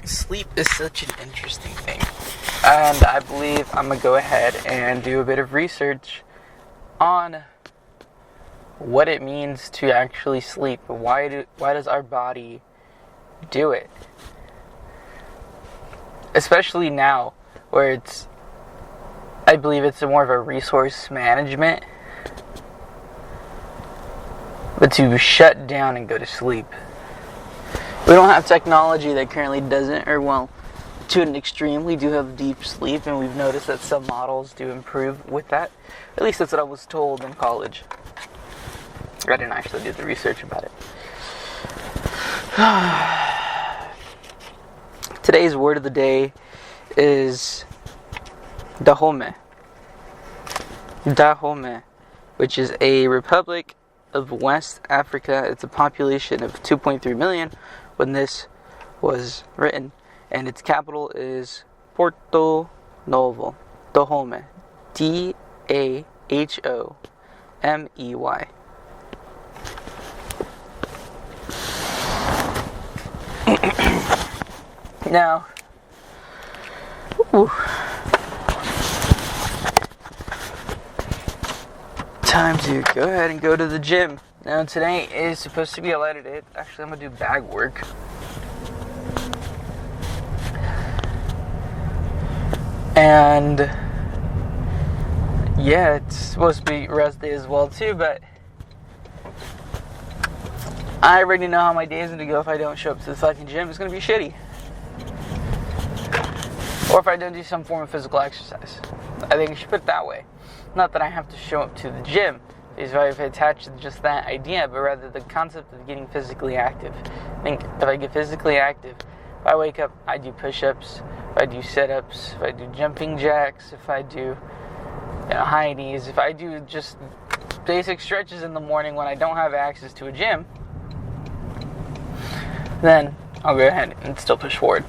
Sleep is such an interesting thing, and I believe I'm gonna go ahead and do a bit of research on what it means to actually sleep. Why does our body do it? Especially now, where I believe it's more of a resource management, but to shut down and go to sleep. We don't have technology that currently doesn't, or well, to an extreme. We do have deep sleep, and we've noticed that some models do improve with that. At least that's what I was told in college. I didn't actually do the research about it. Today's word of the day is Dahomey. Dahomey, which is a republic of West Africa. It's a population of 2.3 million when this was written, and its capital is Porto Novo. Dahomey. Dahomey. Now, time to go ahead and go to the gym. Now, today is supposed to be a lighter day. Actually, I'm going to do bag work. And yeah, it's supposed to be rest day as well too, but I already know how my day is going to go if I don't show up to the fucking gym. It's going to be shitty. Or if I don't do some form of physical exercise. I think I should put it that way. Not that I have to show up to the gym, is why I've attached to just that idea, but rather the concept of getting physically active. I think if I get physically active, if I wake up, I do push-ups, if I do sit-ups, if I do jumping jacks, if I do high knees, if I do just basic stretches in the morning when I don't have access to a gym, then I'll go ahead and still push forward.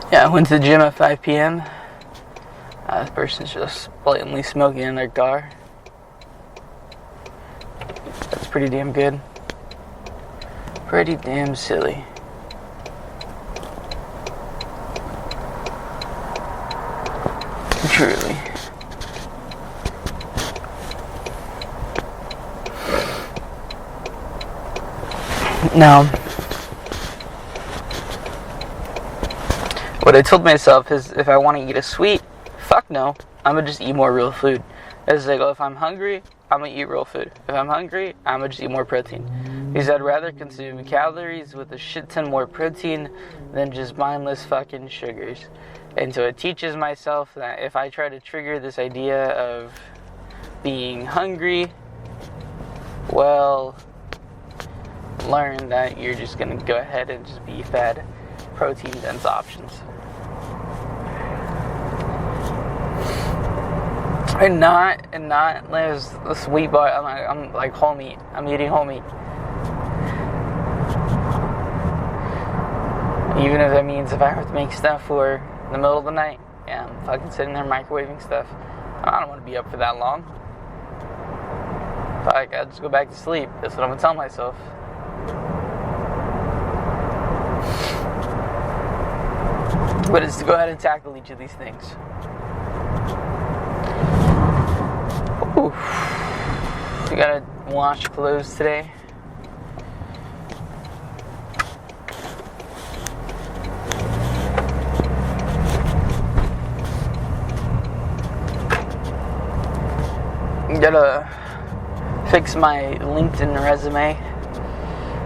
Yeah, I went to the gym at 5 p.m. The person's just blatantly smoking in their car. That's pretty damn good. Pretty damn silly. Truly. Now, what I told myself is if I want to eat a sweet, fuck no, I'm going to just eat more real food. It's like, if I'm hungry, I'm going to eat real food. If I'm hungry, I'm going to just eat more protein. Because I'd rather consume calories with a shit ton more protein than just mindless fucking sugars. And so it teaches myself that if I try to trigger this idea of being hungry, well, learn that you're just going to go ahead and just be fed protein-dense options. And not there's a sweet boy. I'm like whole meat. I'm eating whole meat. Even if that means if I have to make stuff for in the middle of the night, yeah, I'm fucking sitting there microwaving stuff. I don't want to be up for that long. Fuck, I'll just go back to sleep. That's what I'm gonna tell myself. But it's to go ahead and tackle each of these things. Ooh. We gotta wash clothes today. Gotta fix my LinkedIn resume.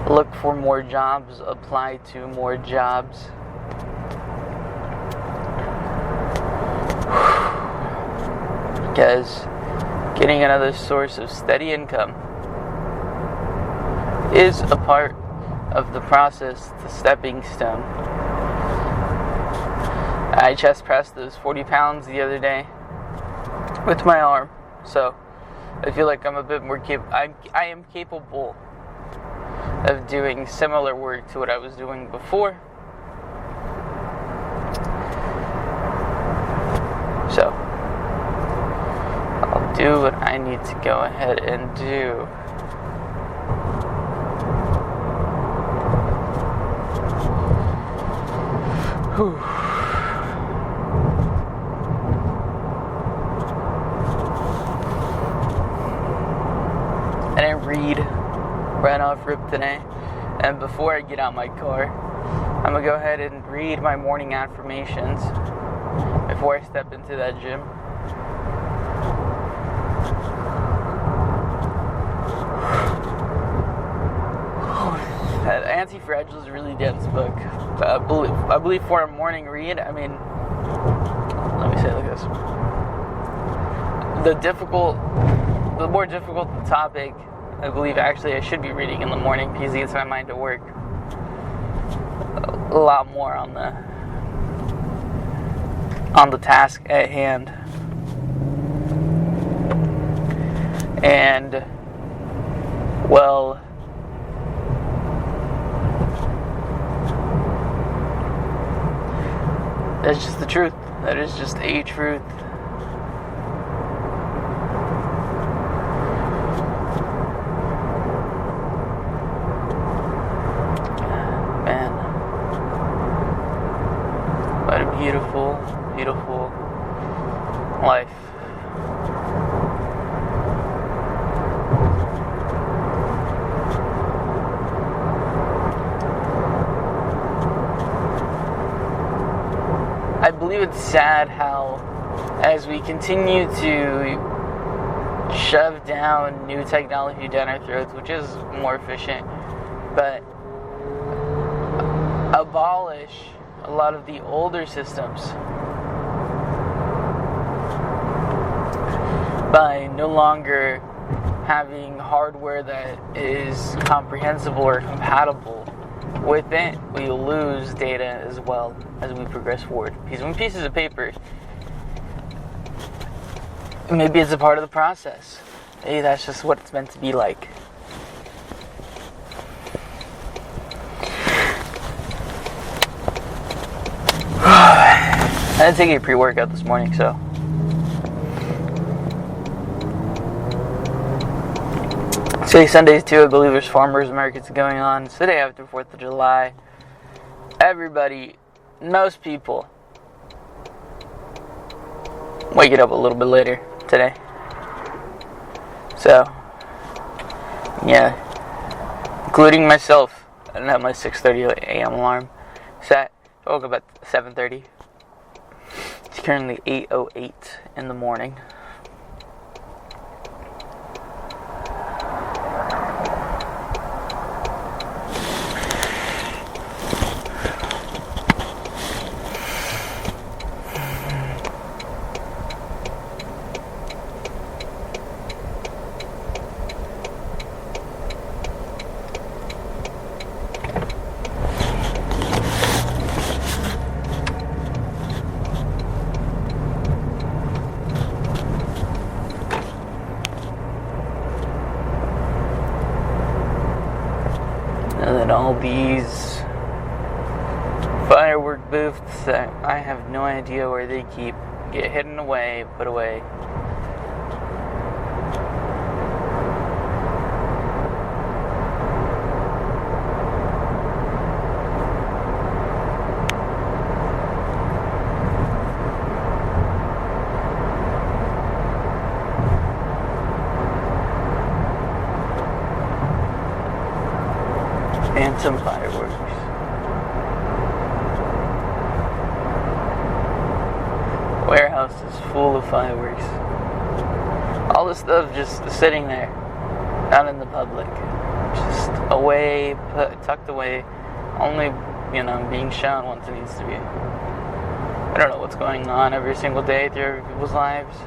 Look for more jobs. Apply to more jobs. Because getting another source of steady income is a part of the process, the stepping stone. I chest pressed those 40 pounds the other day with my arm, so I feel like I'm a bit more I am capable of doing similar work to what I was doing before. need to go ahead and do. Whew. I didn't read right off rip today, and before I get out my car, I'm gonna go ahead and read my morning affirmations before I step into that gym. That Anti-Fragile is a really dense book. I believe for a morning read, I mean, let me say it like this. The more difficult the topic, I believe actually I should be reading in the morning because it gets my mind to work a lot more on the task at hand. And, well, that's just the truth. That is just a truth. Man. What a beautiful, beautiful life. I believe it's sad how, as we continue to shove down new technology down our throats, which is more efficient, but abolish a lot of the older systems by no longer having hardware that is comprehensible or compatible with it, we lose data as well as we progress forward. Because when pieces of paper, maybe it's a part of the process. Maybe that's just what it's meant to be like. I didn't take a pre-workout this morning, so today's Sundays too. I believe there's farmers markets going on. It's the day after 4th of July. Everybody, most people, waking up a little bit later today. So, yeah, including myself. I didn't have my 6:30 a.m. alarm set. I woke up at 7:30. It's currently 8:08 in the morning. And then all these firework booths that I have no idea where they get hidden away, put away. Phantom fireworks. Warehouse is full of fireworks. All this stuff just sitting there, not in the public, just away, tucked away, only, being shown once it needs to be. I don't know what's going on every single day through other people's lives.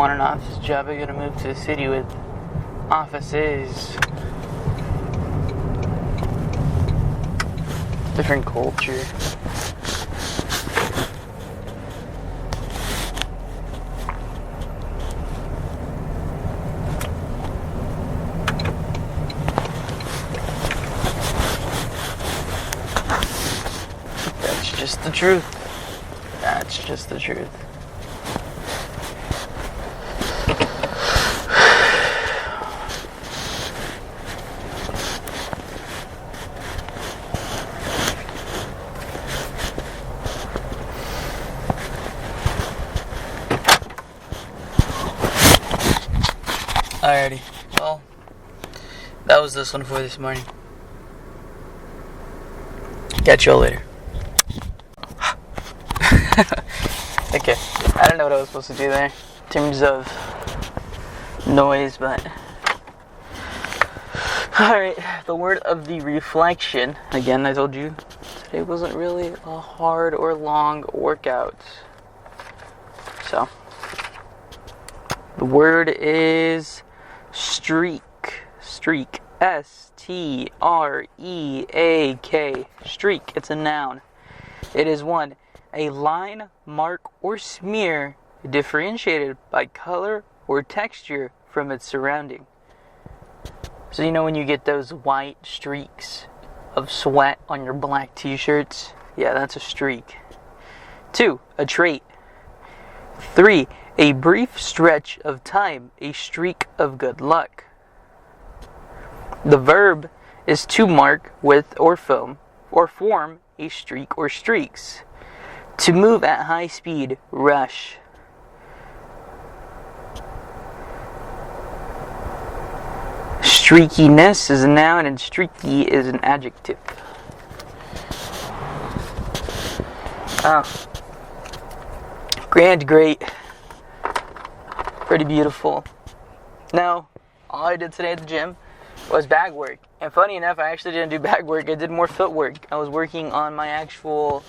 want an office job, I gotta move to a city with offices. Different culture. That's just the truth. That's just the truth. Alrighty, well, that was this one for this morning. Catch y'all later. Okay, I don't know what I was supposed to do there in terms of noise, but alright, the word of the reflection. Again, I told you today wasn't really a hard or long workout. So, the word is streak. Streak. S-T-R-E-A-K. Streak. It's a noun. It is 1. A line, mark, or smear differentiated by color or texture from its surrounding. So you know when you get those white streaks of sweat on your black t-shirts? Yeah, that's a streak. 2. A trait. 3. A brief stretch of time, a streak of good luck. The verb is to mark with or form a streak or streaks. To move at high speed, rush. Streakiness is a noun and streaky is an adjective. Oh. Grand, great. Pretty beautiful. Now, all I did today at the gym was bag work. And funny enough, I actually didn't do bag work. I did more footwork. I was working on my actual...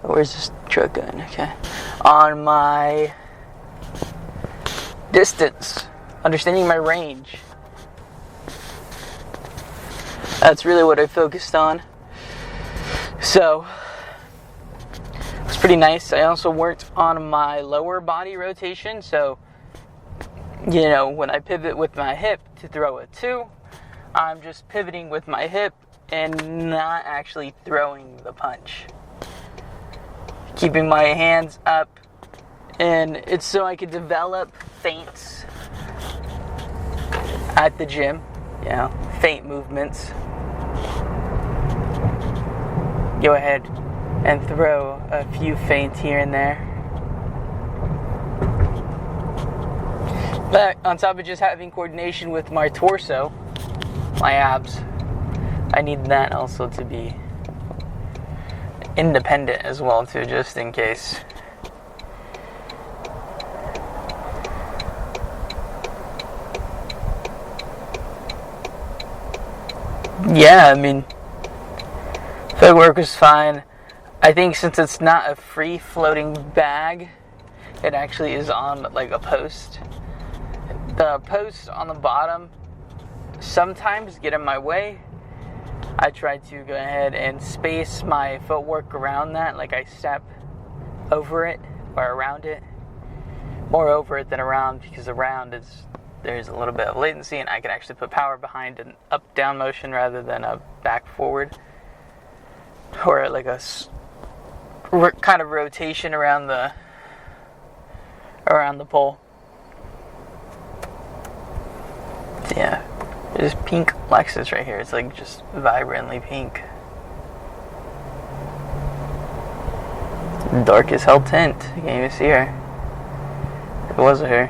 Where's this truck going? Okay. On my distance. Understanding my range. That's really what I focused on. So, it's pretty nice. I also worked on my lower body rotation. So, you know, when I pivot with my hip to throw a 2, I'm just pivoting with my hip and not actually throwing the punch. Keeping my hands up, and it's so I could develop feints at the gym, you know, feint movements. Go ahead and throw a few feints here and there. But on top of just having coordination with my torso, my abs, I need that also to be independent as well too, just in case. Yeah, I mean, footwork was fine. I think since it's not a free floating bag, it actually is on like a post. The posts on the bottom sometimes get in my way. I try to go ahead and space my footwork around that, like I step over it or around it. More over it than around, because around there's a little bit of latency and I can actually put power behind an up-down motion rather than a back-forward. Or like a kind of rotation around the pole. Yeah. There's pink Lexus right here. It's like just vibrantly pink. Dark as hell tint. You can't even see her. It wasn't her.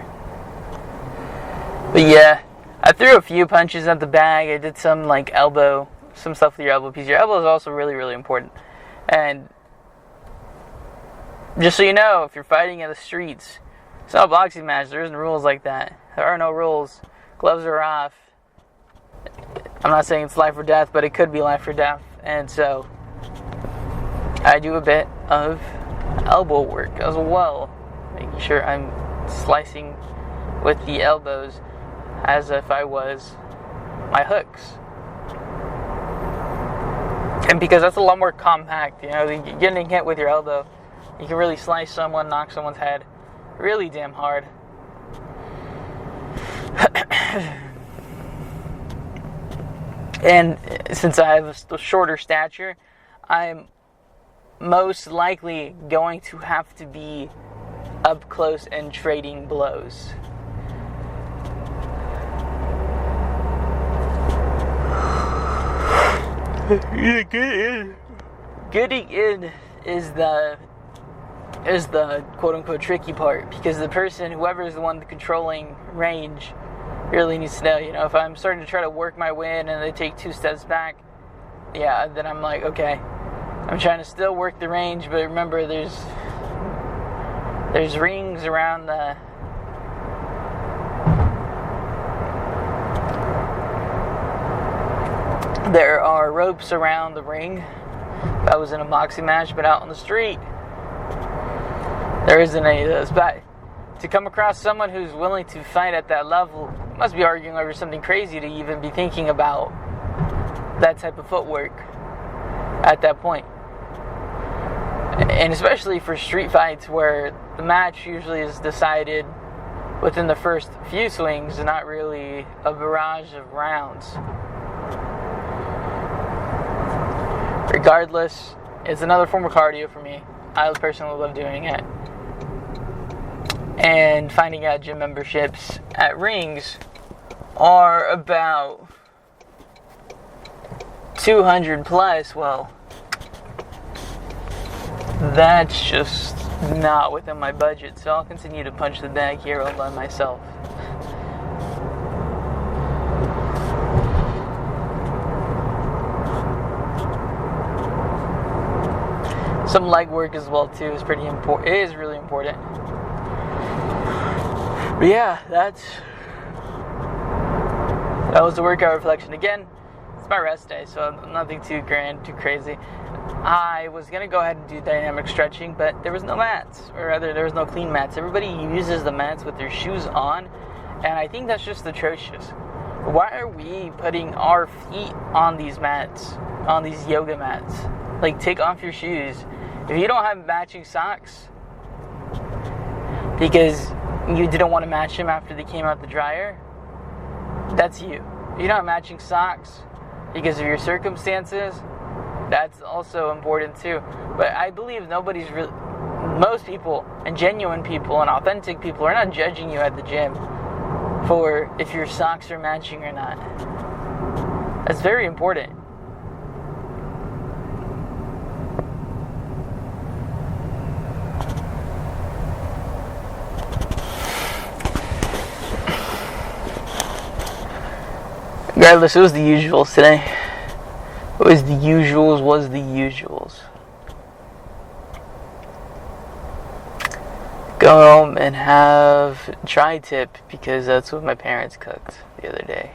But yeah, I threw a few punches at the bag. I did some like elbow, some stuff with your elbow piece. Your elbow is also really, really important. And just so you know, if you're fighting in the streets, it's not a boxing match. There isn't rules like that. There are no rules. Gloves are off. I'm not saying it's life or death, but it could be life or death. And so, I do a bit of elbow work as well, making sure I'm slicing with the elbows as if I was my hooks. And because that's a lot more compact, getting hit with your elbow, you can really slice someone, knock someone's head really damn hard. And since I have a shorter stature, I'm most likely going to have to be up close and trading blows. Getting in is the quote-unquote tricky part, because the person, whoever is the one controlling range, really needs to know, if I'm starting to try to work my way in and they take 2 steps back, then I'm like, okay, I'm trying to still work the range, but remember there's rings around there are ropes around the ring. If I was in a boxing match, but out on the street, there isn't any of those. But to come across someone who's willing to fight at that level, you must be arguing over something crazy to even be thinking about that type of footwork at that point. And especially for street fights where the match usually is decided within the first few swings, not really a barrage of rounds. Regardless, it's another form of cardio for me. I personally love doing it. And finding out gym memberships at rings are about 200 plus, well, that's just not within my budget, so I'll continue to punch the bag here all by myself. Some leg work as well too is pretty important. It is really important. But yeah, that was the workout reflection. Again, it's my rest day, so nothing too grand, too crazy. I was going to go ahead and do dynamic stretching, but there was no mats, or rather there was no clean mats. Everybody uses the mats with their shoes on, and I think that's just atrocious. Why are we putting our feet on these mats, on these yoga mats? Like, take off your shoes. If you don't have matching socks, because you didn't want to match them after they came out the dryer, that's you. If you don't have matching socks because of your circumstances, that's also important too. But I believe most people, and genuine people, and authentic people are not judging you at the gym for if your socks are matching or not. That's very important. Regardless, it was the usuals today. Was the usuals. Go home and have tri-tip, because that's what my parents cooked the other day.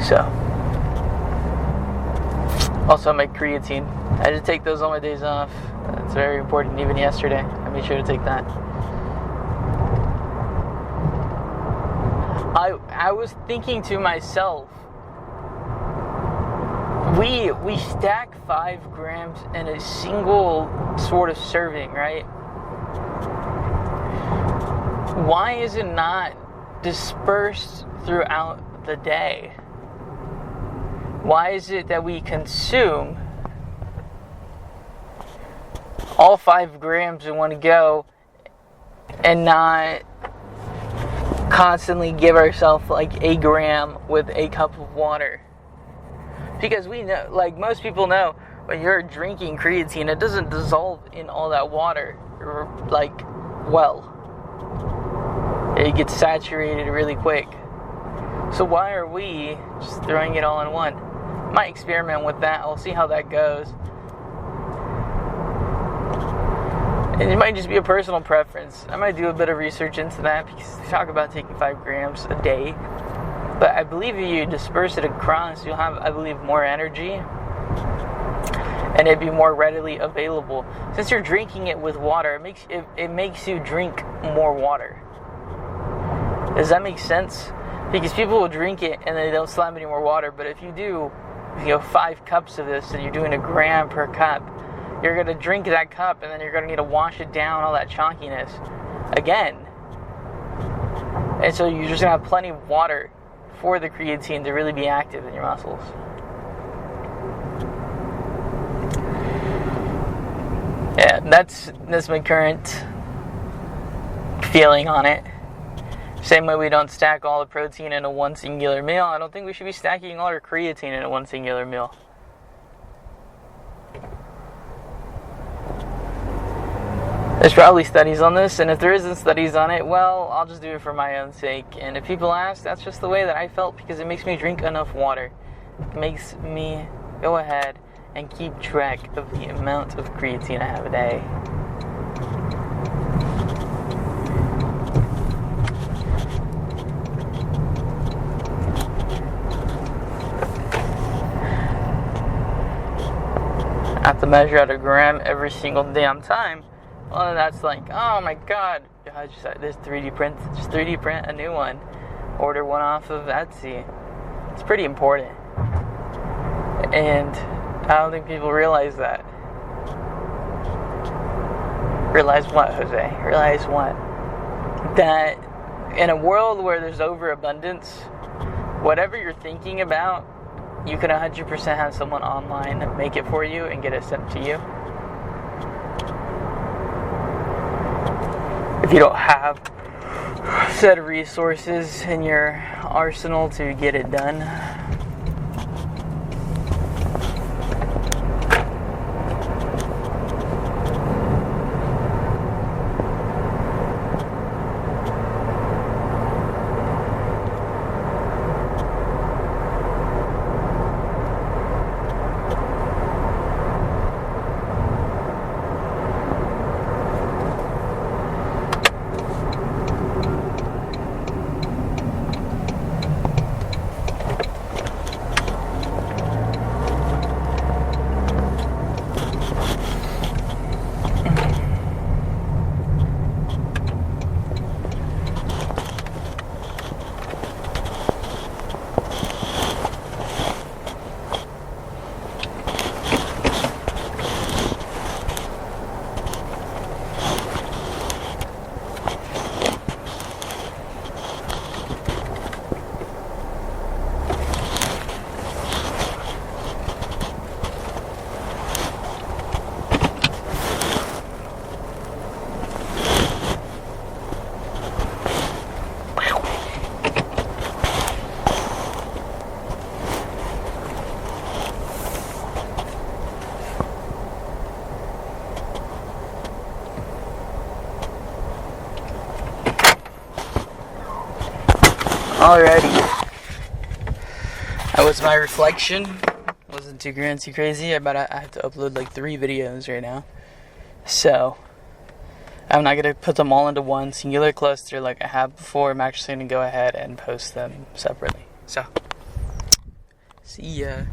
So, also my creatine. I had to take those on my days off. It's very important. Even yesterday, I made sure to take that. I was thinking to myself, we stack 5 grams in a single sort of serving, right? Why is it not dispersed throughout the day? Why is it that we consume all 5 grams in one go and not constantly give ourselves like a gram with a cup of water? Because we know, like most people know, when you're drinking creatine, it doesn't dissolve in all that water, it gets saturated really quick. So why are we just throwing it all in one? Might experiment with that. I'll see how that goes. And it might just be a personal preference. I might do a bit of research into that because they talk about taking 5 grams a day. But I believe if you disperse it across, you'll have, I believe, more energy. And it'd be more readily available. Since you're drinking it with water, it makes you drink more water. Does that make sense? Because people will drink it and they don't slam any more water. But if you do, 5 cups of this and you're doing 1 gram per cup, you're going to drink that cup and then you're going to need to wash it down, all that chalkiness, again. And so you're just going to have plenty of water for the creatine to really be active in your muscles. Yeah, that's my current feeling on it. Same way we don't stack all the protein into one singular meal, I don't think we should be stacking all our creatine into one singular meal. There's probably studies on this, and if there isn't studies on it, well, I'll just do it for my own sake. And if people ask, that's just the way that I felt because it makes me drink enough water. It makes me go ahead and keep track of the amount of creatine I have a day. I have to measure out 1 gram every single damn time. Well, that's like, oh my god, I just this 3D print, just 3D print a new one. Order one off of Etsy. It's pretty important. And I don't think people realize that. Realize what, Jose? Realize what? That in a world where there's overabundance, whatever you're thinking about, you can 100% have someone online make it for you and get it sent to you. If you don't have a set of resources in your arsenal to get it done. Alrighty. That was my reflection. Wasn't too crazy. I have to upload like 3 videos right now. So, I'm not going to put them all into one singular cluster like I have before. I'm actually going to go ahead and post them separately. So, see ya.